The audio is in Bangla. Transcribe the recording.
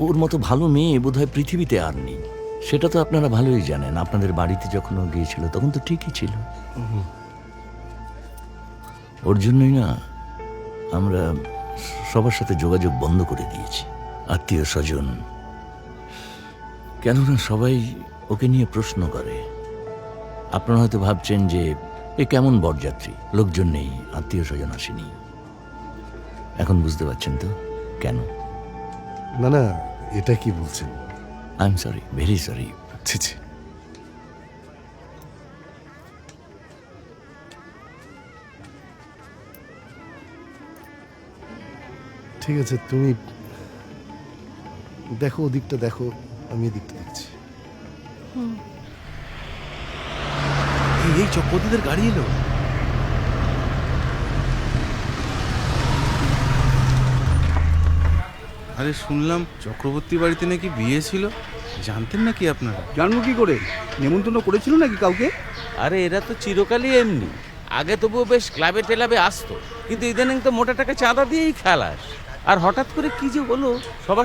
ওর মতো ভালো মেয়ে বোধহয় পৃথিবীতে আর নেই। সেটা তো আপনারা ভালোই জানেন। আপনাদের বাড়িতে যখন ও গিয়েছিল তখন তো ঠিকই ছিল। ওর জন্যই না আমরা সবার সাথে যোগাযোগ বন্ধ করে দিয়েছি, আত্মীয় স্বজন। কেননা সবাই ওকে নিয়ে প্রশ্ন করে। আপনারা হয়তো ভাবছেন যে এ কেমন বরযাত্রী, লোকজন নেই, আত্মীয় স্বজন আসেনি। এখন বুঝতে পারছেন তো কেন? না না, এটা কি বলছেন? I am sorry, very sorry. ছি ছি। ঠিক আছে, তুমি দেখো ওদিকটা, দেখো আমি এদিকটা দেখছি। এই চক্রবর্তীদের গাড়ি এলো। আরে শুনলাম চক্রবর্তী বাড়িতে নাকি বিয়ে ছিল, জানতেন নাকি আপনারা? জানবো কি করে? নেমন্তন্ন করেছিল নাকি কাউকে? আরে এরা তো চিরকালই এমনি। আগে তবুও বেশ ক্লাবে টেলাবে আসতো, কিন্তু ইদানিং তো মোটা টাকা চাঁদা দিয়েই খালাস। আর হঠাৎ করে কি যে হলো, সবার